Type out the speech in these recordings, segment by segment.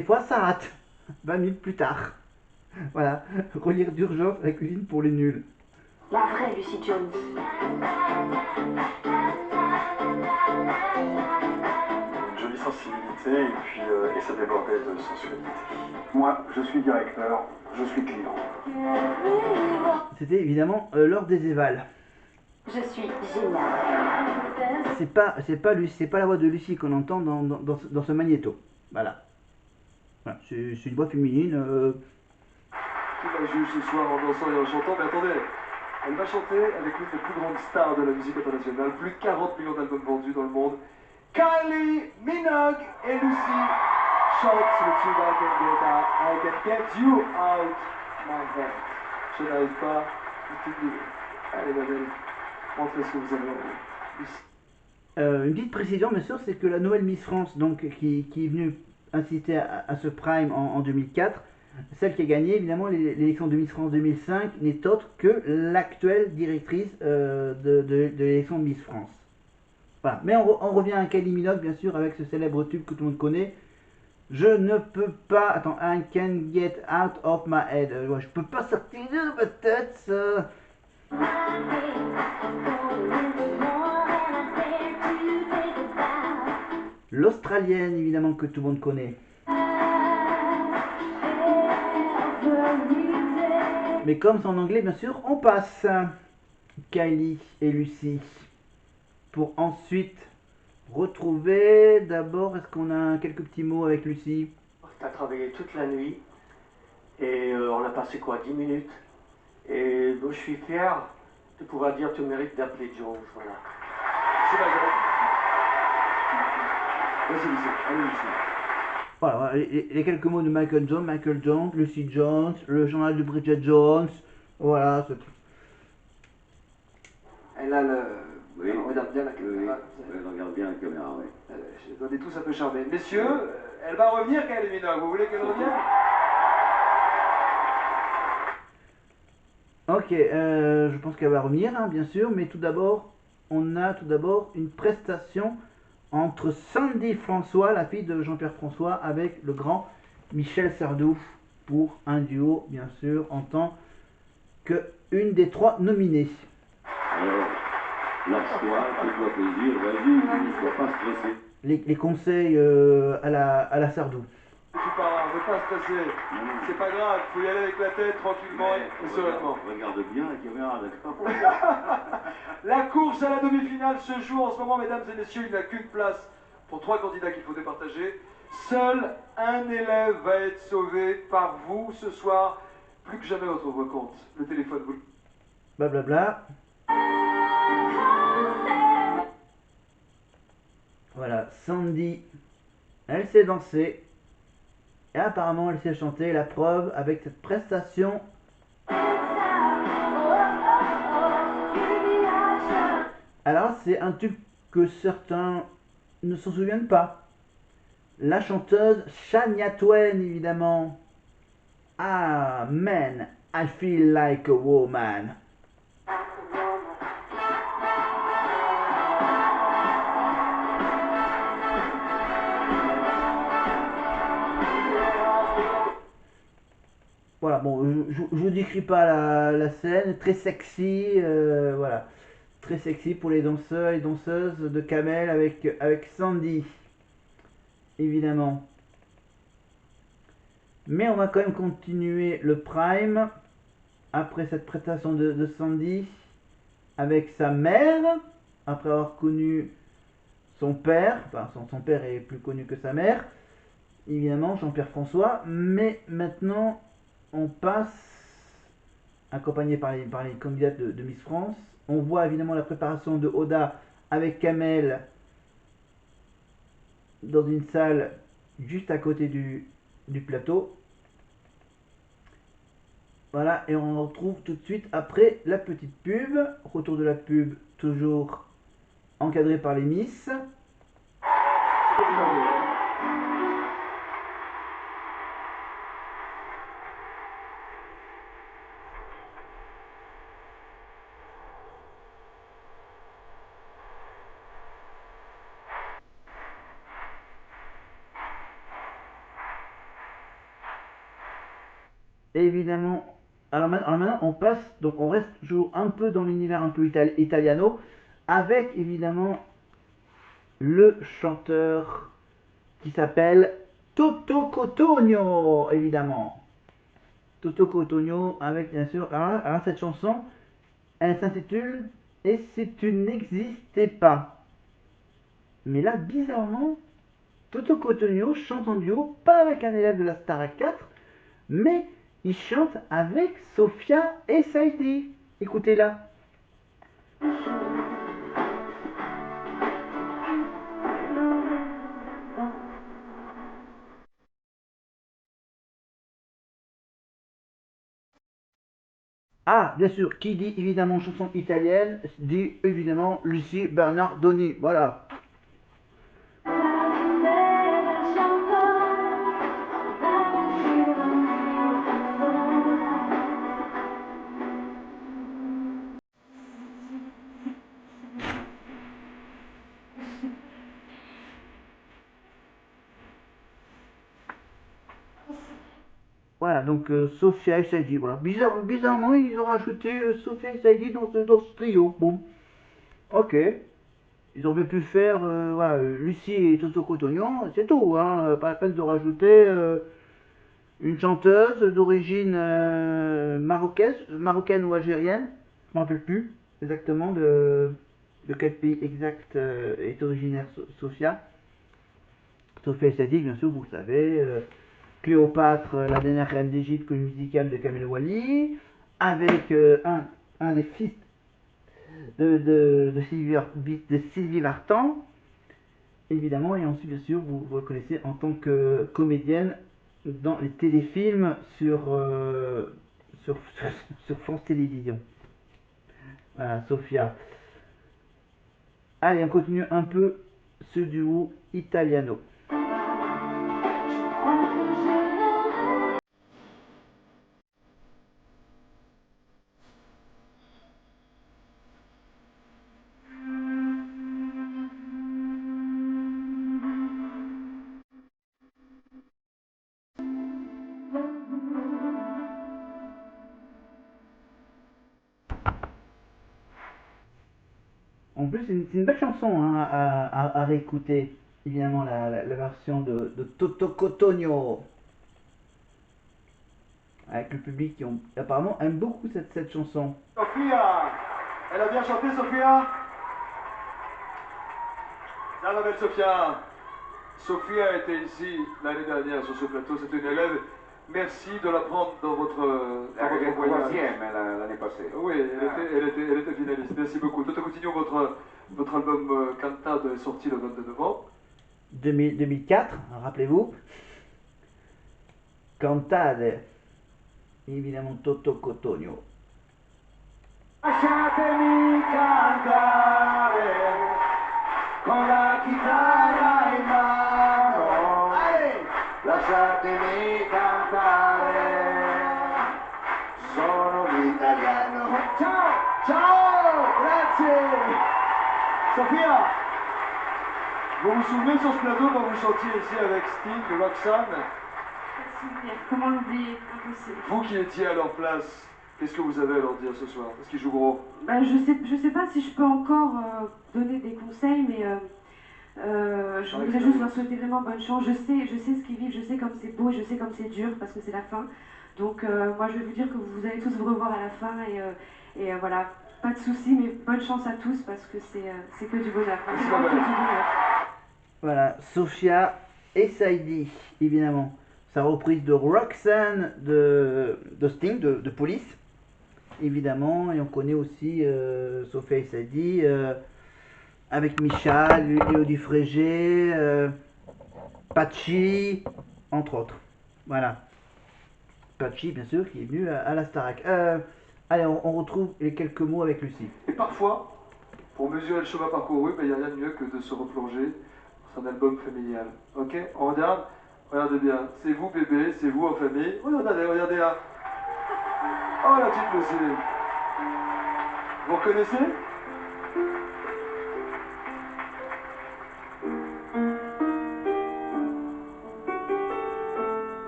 Des fois, ça rate. 20 minutes plus tard. Voilà, relire d'urgence la cuisine pour les nuls. La vraie Lucy Jones. Une jolie sensibilité et puis et ça débordait de sensualité. Moi, je suis directeur, je suis client. C'était évidemment lors des évals. Je suis géniale. C'est pas la voix de Lucie qu'on entend dans ce magnéto. Voilà. Voilà, c'est une voix féminine. Qui la juge ce soir en dansant et en chantant? Mais attendez, elle va chanter avec l'une des plus grandes stars de la musique internationale, plus de 40 millions d'albums vendus dans le monde. Kylie Minogue et Lucy chantent le tube I Can Get You Out My Head. Je n'arrive pas à t'oublier. Allez ma belle, montrez ce que vous avez envie. Lucy. Une petite précision, bien sûr, c'est que la nouvelle Miss France, donc, qui est venue inciter à ce prime en 2004, celle qui a gagné évidemment l'élection de Miss France 2005 n'est autre que l'actuelle directrice de l'élection de Miss France. Voilà. Mais on revient à Kylie Minogue, bien sûr, avec ce célèbre tube que tout le monde connaît. Je ne peux pas. Attends, I can get out of my head. Je peux pas sortir de ma tête. L'australienne, évidemment, que tout le monde connaît. Mais comme c'est en anglais, bien sûr, on passe Kylie et Lucy. Pour ensuite retrouver, d'abord, est-ce qu'on a quelques petits mots avec Lucy? Tu as travaillé toute la nuit et on a passé quoi, 10 minutes. Et je suis fier de pouvoir dire tu mérites d'appeler Jones. Voilà. C'est pas grave. Vas-y, Lucy. Allez, Lucy. Voilà, les quelques mots de Michael Jones, Lucy Jones, le journal de Bridget Jones. Voilà, c'est tout. Elle a le. Oui. On regarde bien la Oui, caméra. regarde bien la caméra, oui. On est tous un peu charmés. Messieurs, elle va revenir, Kylie Minogue. Vous voulez qu'elle revienne? Ok, je pense qu'elle va revenir, hein, bien sûr, mais tout d'abord, on a tout d'abord une prestation entre Sandy François, la fille de Jean-Pierre François, avec le grand Michel Sardou, pour un duo, bien sûr, en tant que une des trois nominées. Alors, lâche-toi, fais-toi plaisir, vas-y, ne sois pas stressé. Les conseils à la Sardou. Je suis pas rare, ne pas stresser. C'est pas grave, faut y aller avec la tête, tranquillement et sereinement. Regarde bien la caméra, d'accord? La course à la demi-finale se joue en ce moment, mesdames et messieurs. Il n'y a qu'une place pour 3 candidats qu'il faut départager. Seul un élève va être sauvé par vous ce soir. Plus que jamais votre voix compte. Le téléphone vous... Blablabla. Voilà, Sandy, elle sait danser. Et apparemment, elle sait chanter. La preuve avec cette prestation. Alors, c'est un tube que certains ne s'en souviennent pas. La chanteuse Shania Twain, évidemment. Ah, man, I feel like a woman. Voilà, bon, je vous décris pas la scène, très sexy, voilà, très sexy pour les danseurs et danseuses de Kamel avec Sandy, évidemment. Mais on va quand même continuer le prime, après cette prestation de Sandy, avec sa mère, après avoir connu son père, enfin son père est plus connu que sa mère, évidemment, Jean-Pierre François, mais maintenant on passe, accompagné par les candidates de Miss France. On voit évidemment la préparation de Oda avec Kamel dans une salle juste à côté du plateau. Voilà, et on retrouve tout de suite après la petite pub. Retour de la pub, toujours encadré par les Miss. évidemment, alors maintenant on passe, donc on reste toujours un peu dans l'univers un peu italiano, avec évidemment le chanteur qui s'appelle Toto Cotugno, évidemment. Toto Cotugno avec bien sûr, alors cette chanson, elle s'intitule Et si tu n'existais pas. Mais là, bizarrement, Toto Cotugno chante en duo, pas avec un élève de la Starac 4, mais il chante avec Sophia et Saïdi. Écoutez-la. Ah, bien sûr, qui dit évidemment chanson italienne, dit évidemment Lucie Bernardoni. Voilà. Voilà, donc Sophia et Saïdi. Voilà. Bizarrement, ils ont rajouté Sophia et Saïdi dans ce trio. Bon, ok. Ils auraient pu faire voilà, Lucie et Toto Cotognon, c'est tout. Hein. Pas la peine de rajouter une chanteuse d'origine marocaine ou algérienne. Je ne me rappelle plus exactement de quel pays exact est originaire Sophia. Sophia et Saïdi, bien sûr, vous le savez. Cléopâtre, la dernière reine d'Égypte, musicale de Kamel Wally, avec un des fils de Sylvie Vartan, évidemment, et ensuite, bien sûr, vous reconnaissez en tant que comédienne dans les téléfilms sur France Télévisions. Voilà, Sofia. Allez, on continue un peu ce duo italiano. En plus, c'est une belle chanson hein, à réécouter. Évidemment, la version de Toto Cotogno. Avec le public qui apparemment aime beaucoup cette chanson. Sophia, elle a bien chanté, Sophia. Ça va, belle Sophia. Sophia était ici l'année dernière sur ce plateau, c'est une élève. Merci de la prendre dans votre voyage. Troisième l'année passée. Oui, elle était finaliste. Merci beaucoup. Toto Cotugno, votre album Cantade est sorti le 22 novembre. 2004, rappelez-vous. Cantade. Évidemment, Toto Cotogno. Lasciatemi cantare con la chitarra in mano. Lasciatemi cantare. Sono l'italiano. Ciao, ciao, grazie. Sophia, vous vous souvenez sur ce plateau quand vous chantiez ici avec Sting, Roxanne? Comment l'oublier? Impossible. Vous qui étiez à leur place, qu'est-ce que vous avez à leur dire ce soir? Est-ce qu'ils jouent gros? Je sais pas si je peux encore donner des conseils, mais je voudrais juste leur souhaiter vraiment bonne chance. Je sais ce qu'ils vivent, je sais comme c'est beau, je sais comme c'est dur parce que c'est la fin. Donc moi je vais vous dire que vous allez tous vous revoir à la fin et voilà, pas de soucis, mais bonne chance à tous parce que c'est que du bonheur. C'est vraiment que du bonheur. Voilà, Sophia et Saïdi, évidemment. Sa reprise de Roxanne de Sting, de Police, évidemment. Et on connaît aussi Sophia et Saïdi avec Michal, Elodie Frégé, Pachi, entre autres. Voilà. Pachi, bien sûr, qui est venu à la Starac. Allez, on retrouve les quelques mots avec Lucie. Et parfois, pour mesurer le chemin parcouru, il n'y a rien de mieux que de se replonger dans un album familial. Ok? On regarde? Regardez bien. C'est vous, bébé, c'est vous en famille. Regardez là. Oh, la petite Lucie. Vous reconnaissez?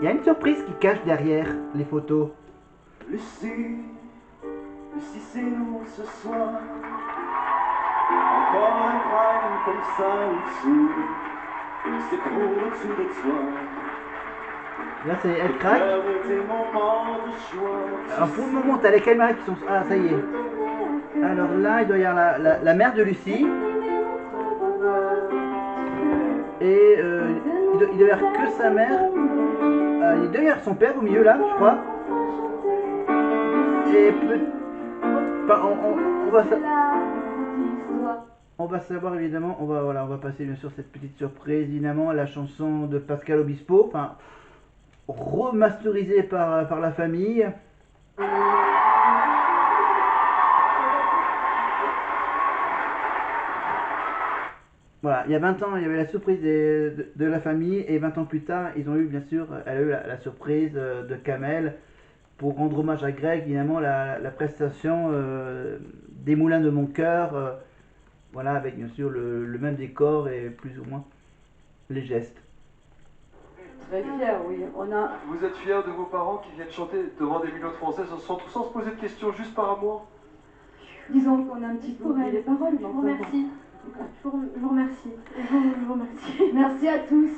Il y a une surprise qui cache derrière les photos. Lucie, Lucie c'est nous ce soir. Encore un prime comme ça au-dessous, c'est pour au-dessus de toi. Là, c'est elle craque. L'heure de tes moments de joie. Alors pour le moment, t'as les caméras qui sont... Ah, ça y est. Alors là, il doit y avoir la mère de Lucie. Et il doit y avoir que sa mère. Il doit y avoir son père au milieu là, je crois. Et enfin, on va savoir évidemment, on va passer bien sûr cette petite surprise, évidemment, la chanson de Pascal Obispo, enfin, remasterisée par la famille. Voilà, il y a 20 ans, il y avait la surprise de la famille, et 20 ans plus tard, ils ont eu bien sûr, elle a eu la surprise de Kamel, pour rendre hommage à Greg, évidemment, la prestation des Moulins de mon cœur, voilà, avec bien sûr le même décor et plus ou moins les gestes. Très fier, oui. Vous êtes fiers de vos parents qui viennent chanter devant des millions de Français sans se poser de questions, juste par amour? Disons qu'on a un petit peu oublié les paroles. Je vous remercie. Je vous remercie. Je vous remercie. Merci à tous.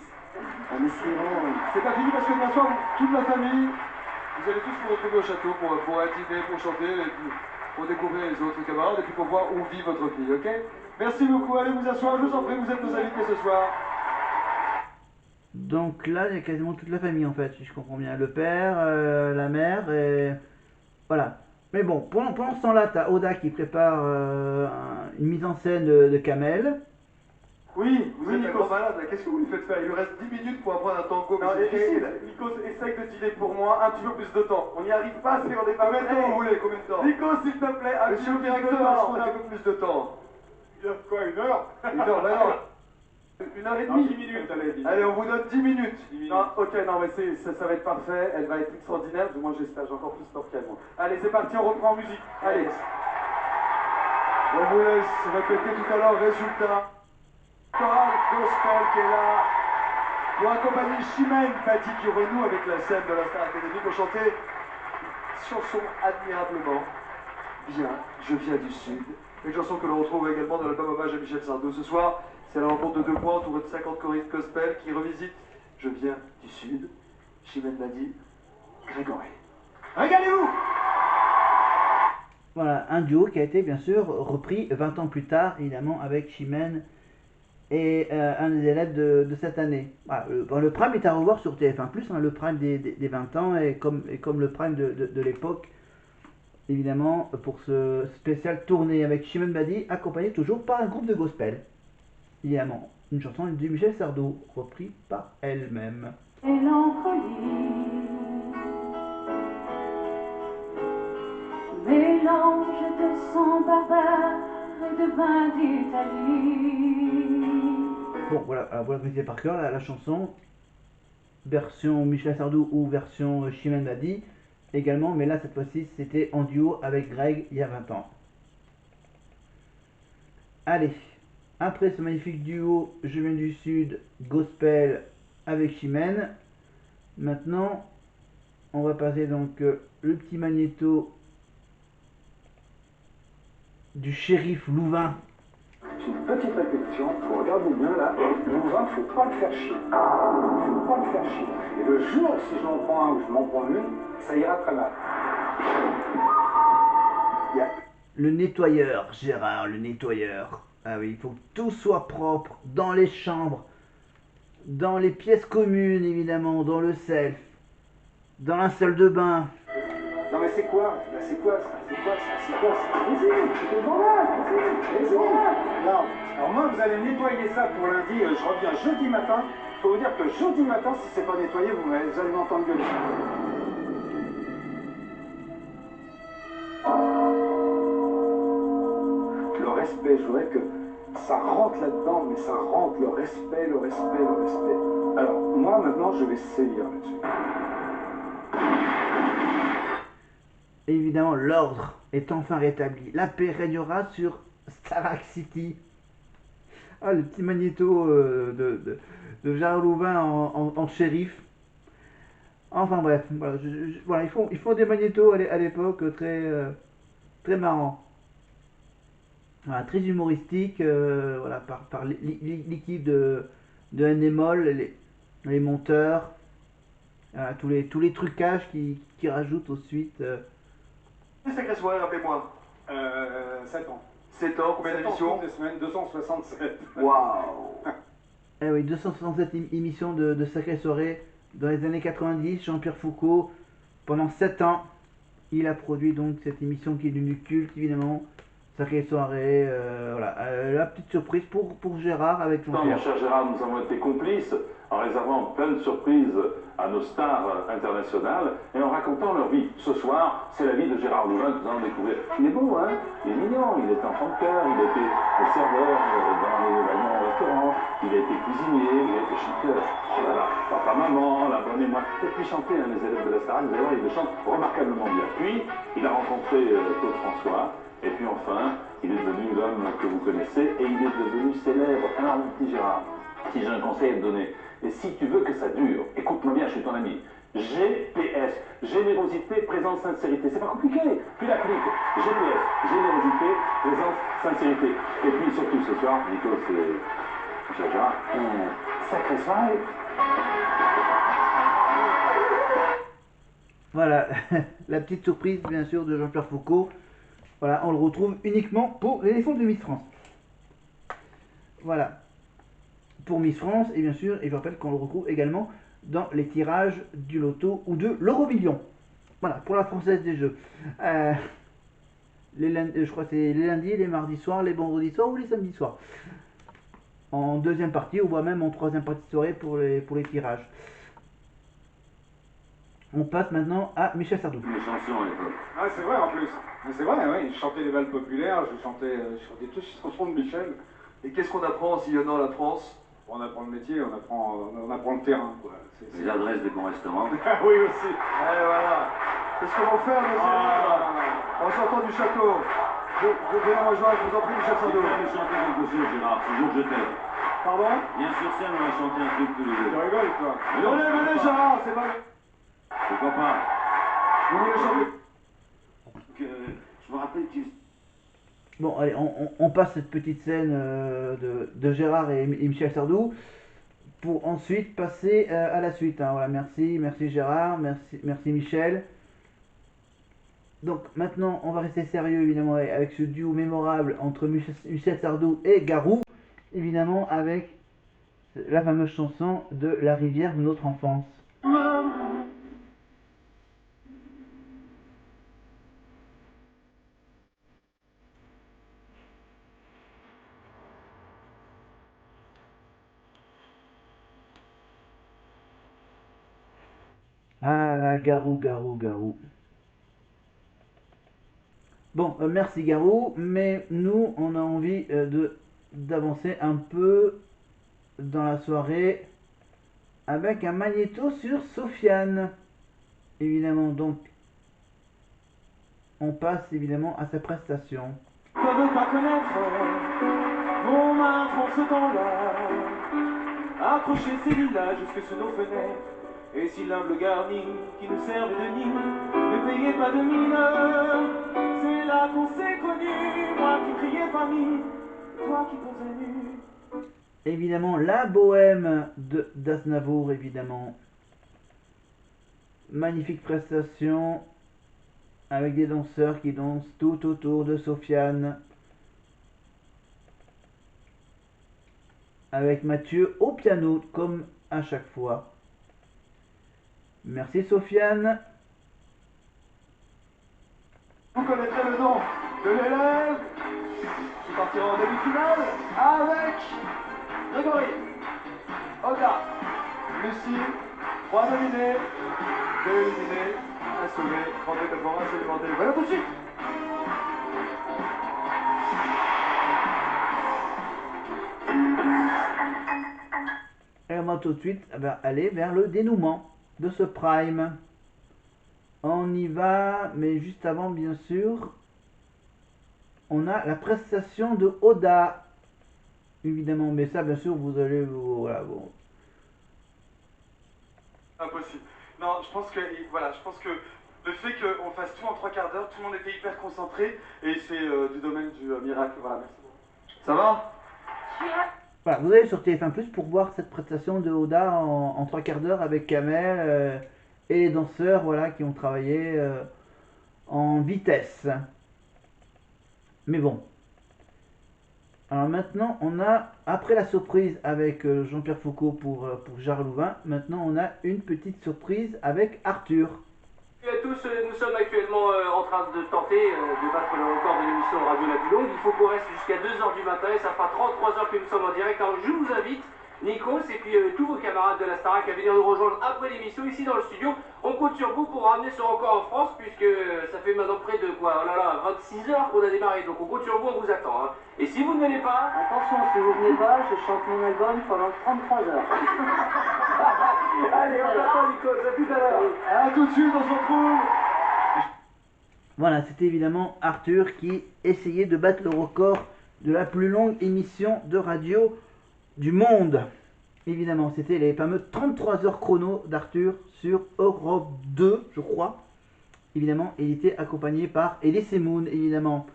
En espérant. C'est pas fini parce que demain soir, toute la famille, vous allez tous vous retrouver au château pour dîner, pour chanter, et puis pour découvrir les autres camarades et puis pour voir où vit votre fille, ok? Merci beaucoup, allez vous asseoir, je vous en prie, vous êtes nos invités ce soir. Donc là, il y a quasiment toute la famille en fait, si je comprends bien. Le père, la mère, et voilà. Mais bon, pendant ce temps-là, t'as Oda qui prépare une mise en scène de Kamel. Oui, vous êtes un grand malade, qu'est-ce que vous lui faites faire? Il lui reste 10 minutes pour apprendre un tango, mais c'est difficile. Nikos, essaye de dealer pour moi un petit peu plus de temps. On n'y arrive pas sur des Combien de temps vous voulez? Combien de temps? Nikos, s'il te plaît, un Monsieur petit le peu plus de directeur, temps. un peu plus de temps. Il y a quoi, 1 heure? 1 heure, là, non. 1h30. 10 minutes, elle a dit. Allez, on vous donne 10 minutes. Non, ok, non, mais ça va être parfait. Elle va être extraordinaire. Du moins, j'espère. J'ai encore plus peur qu'elle, moi. Allez, c'est parti, on reprend en musique. Allez. On vous laisse répéter tout à l'heure, résultat. Chorale Gospel qui est là pour accompagner Chimène Badi qui renoue avec la scène de la Star Academy pour chanter une chanson admirablement bien, Je viens du Sud. Une chanson que l'on retrouve également dans l'album hommage à Michel Sardou. Ce soir, c'est la rencontre de 2 points entourée de 50 choristes gospel qui revisitent Je viens du Sud, Chimène Badi, Grégory. Régalez-vous! Voilà, un duo qui a été bien sûr repris 20 ans plus tard, évidemment, avec Chimène et un des élèves de cette année. Voilà, le prime est à revoir sur TF1+, hein, le prime des 20 ans, et comme le prime de l'époque, évidemment, pour ce spécial tournée avec Chimène Badi, accompagné toujours par un groupe de gospel. Évidemment, une chanson de Michel Sardou, reprise par elle-même. Mélange de sang barbare et de vin d'Italie. Bon, voilà, alors voilà, connaissez par cœur la chanson, version Michel Sardou ou version Chimène Badi également, mais là, cette fois-ci, c'était en duo avec Greg il y a 20 ans. Allez, après ce magnifique duo Je viens du Sud, gospel avec Chimène, maintenant, on va passer donc le petit magnéto du shérif Louvain. C'est une petite répétition, faut regarder bien là, Louvain, faut pas le faire chier. Faut pas le faire chier. Et le jour, si je m'en prends un ou je m'en prends une, ça ira très mal. Le nettoyeur, Gérard, le nettoyeur. Ah oui, il faut que tout soit propre, dans les chambres, dans les pièces communes évidemment, dans le self, dans la salle de bain. Non mais c'est quoi? C'est quoi ça? C'est quoi ça? C'est quoi ça? Vas-y, c'est bon là, vas-y. Non, alors moi vous allez nettoyer ça pour lundi, je reviens jeudi matin. Il faut vous dire que jeudi matin, si c'est pas nettoyé, vous allez m'entendre gueuler. Le respect, je voudrais que ça rentre là-dedans, mais ça rentre, le respect, le respect, le respect. Alors, moi maintenant, je vais sévir là-dessus. Évidemment, l'ordre est enfin rétabli. La paix régnera sur Starac City. Ah, le petit magnéto de Gérard Louvain en shérif. enfin bref, voilà, voilà, ils font des magnétos à l'époque très marrants. Voilà, très humoristique, voilà, par l'équipe de Endemol, les monteurs, voilà, tous les trucages qui rajoutent ensuite. Sacrée soirée, rappelez-moi. 7 ans. 7 ans, combien 7 ans, d'émissions? des semaines, 267. Waouh. Eh oui, 267 émissions de Sacrée Soirée dans les années 90. Jean-Pierre Foucault, pendant 7 ans, il a produit donc cette émission qui est devenue culte, évidemment. Sacrée Soirée, voilà. La petite surprise pour Gérard avec Mon Jean-Pierre. cher Gérard, nous avons été complices en réservant plein de surprises à nos stars internationales et en racontant leur vie. Ce soir, c'est la vie de Gérard Louvain que nous allons découvrir. Il est beau, hein? Il est mignon, il est enfant de cœur, il a été serveur dans les wagons au restaurant, il a été cuisinier, il a été chanteur. Oh là là, papa, maman, la bonne et moi. Et puis chanter, hein, les élèves de la Starac, vous allez voir, il le chante remarquablement bien. Puis, il a rencontré Claude François. Et puis enfin, il est devenu l'homme que vous connaissez et il est devenu célèbre. Alors mon petit Gérard, si j'ai un conseil à te donner, et si tu veux que ça dure, écoute-moi bien, je suis ton ami. GPS, générosité, présence, sincérité. C'est pas compliqué, tu l'appliques. GPS, générosité, présence, sincérité. Et puis surtout ce soir, Nico, c'est Gérard, sacrée soirée. Voilà, la petite surprise bien sûr de Jean-Pierre Foucault. Voilà, on le retrouve uniquement pour l'élection de Miss France. Voilà, pour Miss France, et bien sûr, et je rappelle qu'on le retrouve également dans les tirages du loto ou de l'Euro-Million. Voilà, pour la Française des Jeux. Je crois que c'est les lundis, les mardis soirs, les vendredis soirs ou les samedis soirs. En deuxième partie, ou voire même en troisième partie de soirée pour les tirages. On passe maintenant à Michel Sardou. Les chansons à l'époque. Ah, c'est vrai en plus. Mais c'est vrai, oui. Je chantais les balles populaires, je chantais toutes les chansons de Michel. Et qu'est-ce qu'on apprend en sillonnant la France? On apprend le métier, on apprend le terrain, quoi. Les adresses des bons restaurants. Ah oui, aussi. Eh voilà. C'est ce que l'on fait, monsieur. En sortant du château. Vous venez me rejoindre, je vous en prie, Michel On Sardou. va nous chanter quelque chose, Gérard, toujours je t'aime. Pardon? Bien sur scène, on va chanter un truc tous les Tu deux. rigoles, toi. Venez, Gérard, c'est pas... Pourquoi pas? Vous voulez chanter? Je me rappelle que... Bon, allez, on passe cette petite scène de Gérard et Michel Sardou pour ensuite passer à la suite. Hein. Voilà, merci Gérard, merci Michel. Donc maintenant, on va rester sérieux évidemment avec ce duo mémorable entre Michel Sardou et Garou, évidemment avec la fameuse chanson de La rivière de notre enfance. Ah, Garou. Bon, merci Garou, mais nous, on a envie d'avancer un peu dans la soirée avec un magnéto sur Sofiane. Évidemment, donc, on passe évidemment à sa prestation. Peuvent pas connaître mon main prend ce temps-là, accrocher ces lilas jusque sous nos fenêtres. Et si l'humble garni qui nous servait de nid ne payait pas de mine, c'est là qu'on s'est connus, moi qui criais famille, toi qui posais nu. Évidemment, la bohème d'Aznavour, évidemment. Magnifique prestation avec des danseurs qui dansent tout autour de Sofiane. Avec Mathieu au piano, comme à chaque fois. Merci Sofiane. Vous connaîtrez le nom de l'élève qui partira en demi-finale avec Grégory, Oda, Lucie, 3 nominés, 2 éliminés, 1 sauvé, 32-80, absolument délai. Voilà tout de suite. Et on va tout de suite aller vers le dénouement de ce prime. On y va, mais juste avant, bien sûr, on a la prestation de Oda. Évidemment, mais ça, bien sûr, vous allez... Voilà, bon. Impossible. Non, je pense que le fait qu'on fasse tout en 3 quarts d'heure, tout le monde était hyper concentré et c'est du domaine du miracle. Voilà, merci beaucoup. Ça va? Voilà, vous allez sur TF1+ pour voir cette prestation de Oda en 3 quarts d'heure avec Kamel et les danseurs voilà, qui ont travaillé en vitesse. Mais bon. Alors maintenant, on a, après la surprise avec Jean-Pierre Foucault pour Gérard Louvain, maintenant on a une petite surprise avec Arthur. Salut à tous, nous sommes actuellement en train de tenter de battre le record de l'émission Radio La Plus Longue. Il faut qu'on reste jusqu'à 2h du matin et ça fera 33 heures que nous sommes en direct. Alors je vous invite, Nikos et puis tous vos camarades de la Starac, à venir nous rejoindre après l'émission ici dans le studio. On compte sur vous pour ramener ce record en France puisque ça fait maintenant près de quoi, oh là là, 26 heures qu'on a démarré. Donc on compte sur vous, on vous attend. Hein. Et si vous ne venez pas... Attention, si vous venez pas, je chante mon album pendant 33 heures. Allez, on attend Nikos, à tout à l'heure. A tout de suite, on se retrouve. Voilà, c'était évidemment Arthur qui essayait de battre le record de la plus longue émission de radio du monde. Évidemment, c'était les fameux 33 heures chrono d'Arthur sur Europe 2, je crois. Évidemment, il était accompagné par Elie Semoun, évidemment.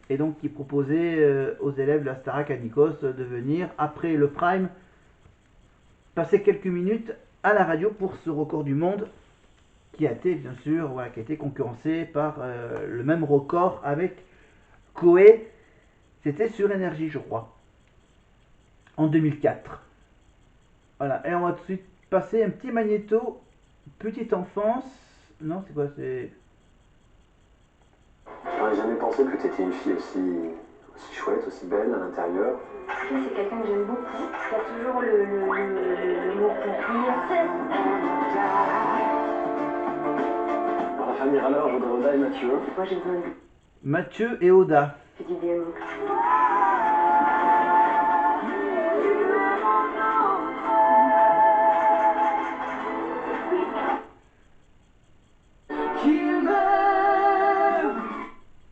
Et donc, qui proposait aux élèves de la Starac à Nikos de venir, après le prime, passer quelques minutes à la radio pour ce record du monde qui a été, bien sûr, voilà, qui a été concurrencé par le même record avec Koé. C'était sur Énergie, je crois, en 2004. Voilà, et on va tout de suite passer un petit magnéto, petite enfance. Non, c'est quoi, c'est... J'aurais jamais pensé que tu étais une fille aussi chouette, aussi belle à l'intérieur. C'est quelqu'un que j'aime beaucoup. Il y a toujours le mot pour rire. Dans la famille Ralleur, je voudrais Oda et Mathieu. Moi j'ai besoin de Mathieu et Oda. petits démons.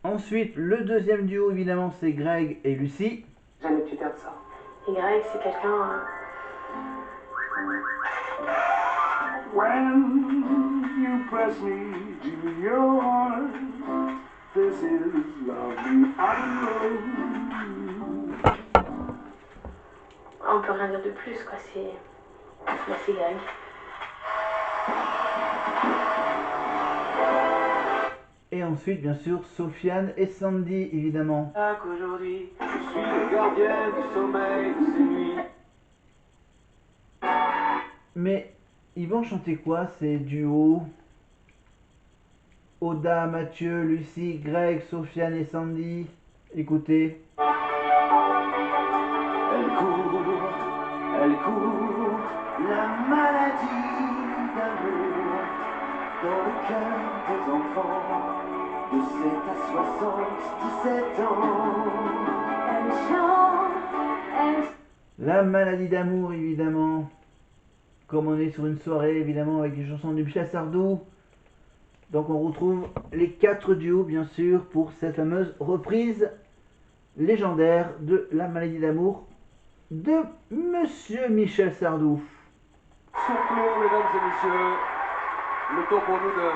Ensuite, le deuxième duo, évidemment, c'est Greg et Lucie. Jamais que tu perdes ça. Et Greg, c'est quelqu'un... When you press me to your heart, this is lovely On peut rien dire de plus, quoi. C'est Greg. Et ensuite, bien sûr, Sofiane et Sandy, évidemment. Qu'aujourd'hui, je suis le gardien du sommeil de ces nuits. Mais ils vont chanter quoi, ces duos? Oda, Mathieu, Lucie, Greg, Sofiane et Sandy. Écoutez. Elle court, la maladie d'amour dans le cœur des enfants de 7 à 77 ans. Elle chante, elle... La maladie d'amour, évidemment. Comme on est sur une soirée, évidemment, avec des chansons de Michel Sardou. Donc on retrouve les 4 duos, bien sûr, pour cette fameuse reprise légendaire de La maladie d'amour de Monsieur Michel Sardou. Son clos, mesdames et messieurs, le temps pour nous de